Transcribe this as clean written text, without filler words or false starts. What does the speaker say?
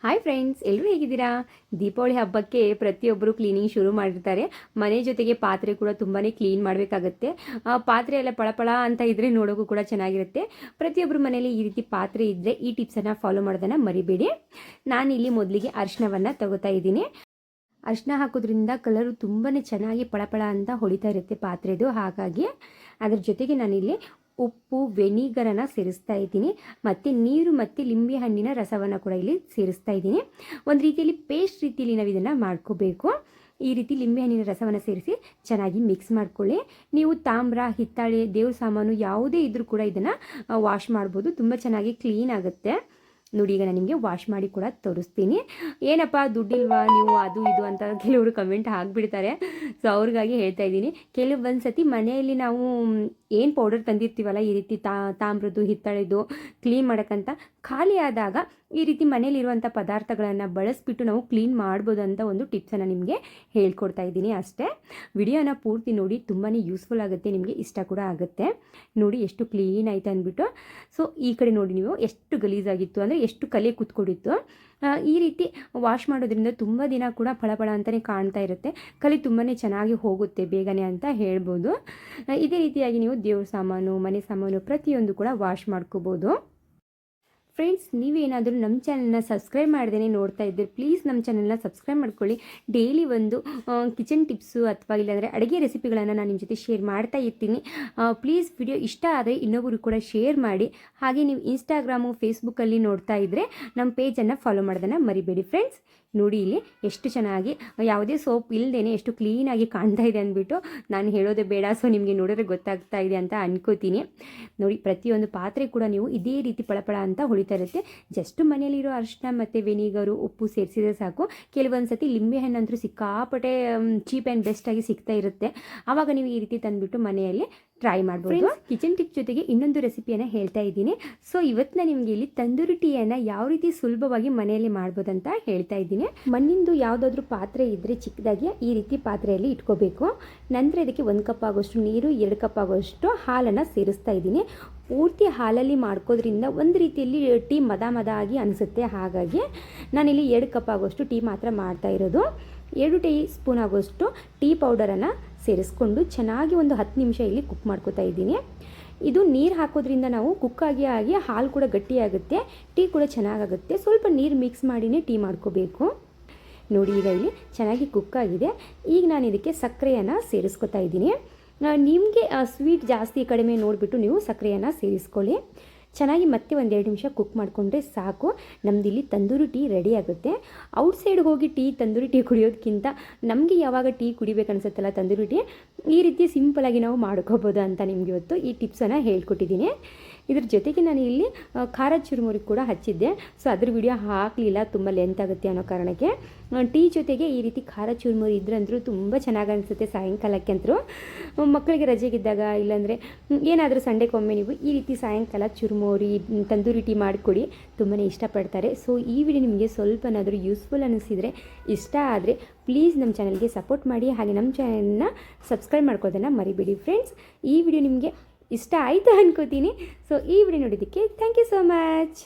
Hi friends, ಎಲ್ಲರೂ ಹೇಗಿದ್ದೀರಾ? ದೀಪಾವಳಿ ಹಬ್ಬಕ್ಕೆ ಪ್ರತಿಯೊಬ್ಬರು ಕ್ಲೀನಿಂಗ್ ಶುರು ಮಾಡಿರ್ತಾರೆ. ಮನೆ ಜೊತೆಗೆ ಪಾತ್ರೆ ಕೂಡ ತುಂಬಾ ಕ್ಲೀನ್ ಮಾಡಬೇಕಾಗತ್ತೆ. ಪಾತ್ರೆ ಎಲ್ಲ ಪಳಪಳ ಅಂತ ಇದ್ದರೆ ನೋಡೋಕ್ಕೂ ಕೂಡ ಚೆನ್ನಾಗಿರುತ್ತೆ. ಪ್ರತಿಯೊಬ್ಬರು ಮನೆಯಲ್ಲಿ ಈ ರೀತಿ ಪಾತ್ರೆ ಇದ್ದರೆ ಈ ಟಿಪ್ಸನ್ನು ಫಾಲೋ ಮಾಡೋದನ್ನು ಮರಿಬೇಡಿ. ನಾನಿಲ್ಲಿ ಮೊದಲಿಗೆ ಅರಿಶಿನವನ್ನು ತಗೋತಾ ಇದ್ದೀನಿ. ಅರಿಶಿನ ಹಾಕೋದ್ರಿಂದ ಕಲರು ತುಂಬಾ ಚೆನ್ನಾಗಿ ಪಳಪಳ ಅಂತ ಹೊಳಿತಾ ಇರುತ್ತೆ ಪಾತ್ರೆದು. ಹಾಗಾಗಿ ಅದ್ರ ಜೊತೆಗೆ ನಾನಿಲ್ಲಿ ಉಪ್ಪು, ವೆನಿಗರನ್ನು ಸೇರಿಸ್ತಾ ಇದ್ದೀನಿ. ಮತ್ತು ನೀರು ಮತ್ತು ಲಿಂಬೆ ಹಣ್ಣಿನ ರಸವನ್ನು ಕೂಡ ಇಲ್ಲಿ ಸೇರಿಸ್ತಾ ಇದ್ದೀನಿ. ಒಂದು ರೀತಿಯಲ್ಲಿ ಪೇಸ್ಟ್ ರೀತಿಯಲ್ಲಿ ನಾವು ಇದನ್ನು ಮಾಡ್ಕೋಬೇಕು. ಈ ರೀತಿ ಲಿಂಬೆ ಹಣ್ಣಿನ ರಸವನ್ನು ಸೇರಿಸಿ ಚೆನ್ನಾಗಿ ಮಿಕ್ಸ್ ಮಾಡ್ಕೊಳ್ಳಿ. ನೀವು ತಾಮ್ರ, ಹಿತ್ತಾಳೆ, ದೇವ್ರ ಸಾಮಾನು ಯಾವುದೇ ಇದ್ದರೂ ಕೂಡ ಇದನ್ನು ವಾಶ್ ಮಾಡ್ಬೋದು. ತುಂಬ ಚೆನ್ನಾಗಿ ಕ್ಲೀನ್ ಆಗುತ್ತೆ. ನೋಡಿ, ಈಗ ನಾನು ನಿಮಗೆ ವಾಶ್ ಮಾಡಿ ಕೂಡ ತೋರಿಸ್ತೀನಿ. ಏನಪ್ಪ ದುಡ್ಡಿಲ್ವಾ ನೀವು ಅದು ಇದು ಅಂತ ಕೆಲವರು ಕಮೆಂಟ್ ಹಾಕ್ಬಿಡ್ತಾರೆ. ಸೊ ಅವ್ರಿಗಾಗಿ ಹೇಳ್ತಾ ಇದ್ದೀನಿ. ಕೆಲವೊಂದು ಸತಿ ಮನೆಯಲ್ಲಿ ನಾವು ಏನು ಪೌಡರ್ ತಂದಿರ್ತೀವಲ್ಲ, ಈ ರೀತಿ ತಾಮ್ರದ್ದು, ಹಿತ್ತಾಳೆದು ಕ್ಲೀನ್ ಮಾಡೋಕ್ಕಂತ, ಖಾಲಿ ಆದಾಗ ಈ ರೀತಿ ಮನೇಲಿರುವಂಥ ಪದಾರ್ಥಗಳನ್ನು ಬಳಸಿಬಿಟ್ಟು ನಾವು ಕ್ಲೀನ್ ಮಾಡ್ಬೋದು ಅಂತ ಒಂದು ಟಿಪ್ಸನ್ನು ನಿಮಗೆ ಹೇಳ್ಕೊಡ್ತಾ ಇದ್ದೀನಿ ಅಷ್ಟೇ. ವಿಡಿಯೋನ ಪೂರ್ತಿ ನೋಡಿ, ತುಂಬಾ ಯೂಸ್ಫುಲ್ ಆಗುತ್ತೆ, ನಿಮಗೆ ಇಷ್ಟ ಕೂಡ ಆಗುತ್ತೆ. ನೋಡಿ ಎಷ್ಟು ಕ್ಲೀನ್ ಆಯಿತು ಅಂದ್ಬಿಟ್ಟು. ಸೊ ಈ ಕಡೆ ನೋಡಿ, ನೀವು ಎಷ್ಟು ಗಲೀಜಾಗಿತ್ತು ಅಂದರೆ ಎಷ್ಟು ಕಲೆ ಕೂತ್ಕೊಂಡಿತ್ತು. ಈ ರೀತಿ ವಾಶ್ ಮಾಡೋದ್ರಿಂದ ತುಂಬ ದಿನ ಕೂಡ ಫಳಫಳ ಅಂತಲೇ ಕಾಣ್ತಾ ಇರುತ್ತೆ. ಕಲೆ ತುಂಬಾ ಚೆನ್ನಾಗಿ ಹೋಗುತ್ತೆ ಬೇಗನೆ ಅಂತ ಹೇಳ್ಬೋದು. ಇದೇ ರೀತಿಯಾಗಿ ನೀವು ದೇವ್ರ ಸಾಮಾನು, ಮನೆ ಸಾಮಾನು ಪ್ರತಿಯೊಂದು ಕೂಡ ವಾಶ್ ಮಾಡ್ಕೋಬೋದು. ಫ್ರೆಂಡ್ಸ್, ನೀವೇನಾದರೂ ನಮ್ಮ ಚಾನಲ್ನ ಸಬ್ಸ್ಕ್ರೈಬ್ ಮಾಡ್ದೇ ನೋಡ್ತಾ ಇದ್ದರೆ ಪ್ಲೀಸ್ ನಮ್ಮ ಚಾನಲ್ನ ಸಬ್ಸ್ಕ್ರೈಬ್ ಮಾಡ್ಕೊಳ್ಳಿ. ಡೈಲಿ ಒಂದು ಕಿಚನ್ ಟಿಪ್ಸು ಅಥವಾ ಇಲ್ಲಾಂದರೆ ಅಡುಗೆ ರೆಸಿಪಿಗಳನ್ನು ನಾನು ನಿಮ್ಮ ಜೊತೆ ಶೇರ್ ಮಾಡ್ತಾ ಇರ್ತೀನಿ. ಪ್ಲೀಸ್ ವಿಡಿಯೋ ಇಷ್ಟ ಆದರೆ ಇನ್ನೊಬ್ಬರು ಕೂಡ ಶೇರ್ ಮಾಡಿ. ಹಾಗೆ ನೀವು ಇನ್ಸ್ಟಾಗ್ರಾಮು, ಫೇಸ್ಬುಕ್ಕಲ್ಲಿ ನೋಡ್ತಾ ಇದ್ದರೆ ನಮ್ಮ ಪೇಜನ್ನು ಫಾಲೋ ಮಾಡೋದನ್ನು ಮರಿಬೇಡಿ. ಫ್ರೆಂಡ್ಸ್, ನೋಡಿ ಇಲ್ಲಿ ಎಷ್ಟು ಚೆನ್ನಾಗಿ ಯಾವುದೇ ಸೋಪ್ ಇಲ್ಲದೇ ಎಷ್ಟು ಕ್ಲೀನಾಗಿ ಕಾಣ್ತಾ ಇದೆ ಅಂದ್ಬಿಟ್ಟು ನಾನು ಹೇಳೋದೇ ಬೇಡ. ಸೊ ನಿಮಗೆ ನೋಡಿದ್ರೆ ಗೊತ್ತಾಗ್ತಾ ಇದೆ ಅಂತ ಅನ್ಕೋತೀನಿ. ನೋಡಿ, ಪ್ರತಿಯೊಂದು ಪಾತ್ರೆ ಕೂಡ ನೀವು ಇದೇ ರೀತಿ ಪಳಪಳ ಅಂತ ಹೊಳಿತಾ ಇರುತ್ತೆ. ಜಸ್ಟ್ ಮನೆಯಲ್ಲಿರೋ ಅರಿಶಿನ ಮತ್ತು ವೆನಿಗರು, ಉಪ್ಪು ಸೇರಿಸಿದ್ರೆ ಸಾಕು. ಕೆಲವೊಂದು ಸತಿ ಲಿಂಬೆ ಹಣ್ಣಂತೂ ಸಿಕ್ಕಾಪಟ್ಟೆ ಚೀಪ್ ಆ್ಯಂಡ್ ಬೆಸ್ಟಾಗಿ ಸಿಗ್ತಾ ಇರುತ್ತೆ. ಆವಾಗ ನೀವು ಈ ರೀತಿ ತಂದುಬಿಟ್ಟು ಮನೆಯಲ್ಲಿ ಟ್ರೈ ಮಾಡ್ಬೋದು. ಕಿಚನ್ ಟಿಪ್ ಜೊತೆಗೆ ಇನ್ನೊಂದು ರೆಸಿಪಿಯನ್ನು ಹೇಳ್ತಾ ಇದ್ದೀನಿ. ಸೊ ಇವತ್ತು ನಿಮಗೆ ಇಲ್ಲಿ ತಂದೂರಿ ಟೀಯನ್ನು ಯಾವ ರೀತಿ ಸುಲಭವಾಗಿ ಮನೆಯಲ್ಲಿ ಮಾಡ್ಬೋದಂತ ಹೇಳ್ತಾ ಇದ್ದೀನಿ. ಮಣ್ಣಿಂದು ಯಾವುದಾದ್ರೂ ಪಾತ್ರೆ ಇದ್ದರೆ ಚಿಕ್ಕದಾಗಿ ಈ ರೀತಿ ಪಾತ್ರೆಯಲ್ಲಿ ಇಟ್ಕೋಬೇಕು. ನಂತರ ಇದಕ್ಕೆ 1 ಕಪ್ ಆಗೋಷ್ಟು ನೀರು, 2 ಕಪ್ ಆಗೋಷ್ಟು ಹಾಲನ್ನು ಸೇರಿಸ್ತಾ ಇದ್ದೀನಿ. ಪೂರ್ತಿ ಹಾಲಲ್ಲಿ ಮಾಡ್ಕೋದ್ರಿಂದ ಒಂದು ರೀತಿಯಲ್ಲಿ ಟೀ ಮದ ಆಗಿ ಅನಿಸುತ್ತೆ. ಹಾಗಾಗಿ ನಾನಿಲ್ಲಿ 2 ಕಪ್ ಆಗೋಷ್ಟು ಟೀ ಮಾತ್ರ ಮಾಡ್ತಾ ಇರೋದು. 2 ಟೀ ಸ್ಪೂನ್ ಆಗೋಷ್ಟು ಟೀ ಪೌಡರನ್ನು ಸೇರಿಸ್ಕೊಂಡು ಚೆನ್ನಾಗಿ ಒಂದು 10 ನಿಮಿಷ ಇಲ್ಲಿ ಕುಕ್ ಮಾಡ್ಕೋತಾ ಇದ್ದೀನಿ. ಇದು ನೀರು ಹಾಕೋದ್ರಿಂದ ನಾವು ಕುಕ್ಕಾಗಿ ಹಾಲು ಕೂಡ ಗಟ್ಟಿಯಾಗುತ್ತೆ, ಟೀ ಕೂಡ ಚೆನ್ನಾಗಾಗುತ್ತೆ. ಸ್ವಲ್ಪ ನೀರು ಮಿಕ್ಸ್ ಮಾಡಿನೇ ಟೀ ಮಾಡ್ಕೋಬೇಕು. ನೋಡಿ, ಈಗ ಇಲ್ಲಿ ಚೆನ್ನಾಗಿ ಕುಕ್ಕಾಗಿದೆ. ಈಗ ನಾನು ಇದಕ್ಕೆ ಸಕ್ಕರೆಯನ್ನು ಸೇರಿಸ್ಕೊತಾ ಇದ್ದೀನಿ. ನಿಮಗೆ ಸ್ವೀಟ್ ಜಾಸ್ತಿ ಕಡಿಮೆ ನೋಡಿಬಿಟ್ಟು ನೀವು ಸಕ್ಕರೆಯನ್ನು ಸೇರಿಸ್ಕೊಳ್ಳಿ. ಚೆನ್ನಾಗಿ ಮತ್ತೆ 1-2 ನಿಮಿಷ ಕುಕ್ ಮಾಡಿಕೊಂಡ್ರೆ ಸಾಕು. ನಮ್ಮದಿಲ್ಲಿ ತಂದೂರಿ ಟೀ ರೆಡಿ ಆಗುತ್ತೆ. ಔಟ್ಸೈಡ್ ಹೋಗಿ ತಂದೂರಿ ಟೀ ಕುಡಿಯೋದಕ್ಕಿಂತ ನಮಗೆ ಯಾವಾಗ ಟೀ ಕುಡಿಬೇಕನ್ಸುತ್ತಲ್ಲ ತಂದೂರಿ ಟೀ, ಈ ರೀತಿ ಸಿಂಪಲಾಗಿ ನಾವು ಮಾಡ್ಕೋಬೋದು ಅಂತ ನಿಮಗೆ ಇವತ್ತು ಈ ಟಿಪ್ಸನ್ನು ಹೇಳ್ಕೊಟ್ಟಿದ್ದೀನಿ. ಇದ್ರ ಜೊತೆಗೆ ನಾನು ಇಲ್ಲಿ ಖಾರ ಚುರುಮುರಿ ಕೂಡ ಹಚ್ಚಿದ್ದೆ. ಸೊ ಅದ್ರ ವಿಡಿಯೋ ಹಾಕಲಿಲ್ಲ, ತುಂಬ ಲೆಂತ್ ಆಗುತ್ತೆ ಅನ್ನೋ ಕಾರಣಕ್ಕೆ. ಟೀ ಜೊತೆಗೆ ಈ ರೀತಿ ಖಾರ ಚುರುಮುರಿ ಇದ್ರಂತೂ ತುಂಬ ಚೆನ್ನಾಗಿ ಅನಿಸುತ್ತೆ. ಸಾಯಂಕಾಲಕ್ಕೆ ಅಂತರೂ ಮಕ್ಕಳಿಗೆ ರಜೆಗಿದ್ದಾಗ, ಇಲ್ಲಾಂದರೆ ಏನಾದರೂ ಸಂಡೆಗೊಮ್ಮೆ ನೀವು ಈ ರೀತಿ ಸಾಯಂಕಾಲ ಚುರುಮುರಿ, ತಂದೂರಿ ಟೀ ಮಾಡಿಕೊಡಿ, ತುಂಬಾ ಇಷ್ಟಪಡ್ತಾರೆ. ಸೊ ಈ ವಿಡಿಯೋ ನಿಮಗೆ ಸ್ವಲ್ಪನಾದರೂ ಯೂಸ್ಫುಲ್ ಅನ್ನಿಸಿದರೆ, ಇಷ್ಟ ಆದರೆ ಪ್ಲೀಸ್ ನಮ್ಮ ಚಾನಲ್ಗೆ ಸಪೋರ್ಟ್ ಮಾಡಿ. ಹಾಗೆ ನಮ್ಮ ಚಾನಲ್ನ ಸಬ್ಸ್ಕ್ರೈಬ್ ಮಾಡ್ಕೋದನ್ನು ಮರಿಬೇಡಿ. ಫ್ರೆಂಡ್ಸ್, ಈ ವಿಡಿಯೋ ನಿಮಗೆ ಇಷ್ಟ ಆಯಿತು ಅನ್ಕೋತೀನಿ. ಸೊ ಈ ವಿಡಿಯೋ ನೋಡಿದ್ದಕ್ಕೆ ಥ್ಯಾಂಕ್ ಯು ಸೋ ಮಚ್.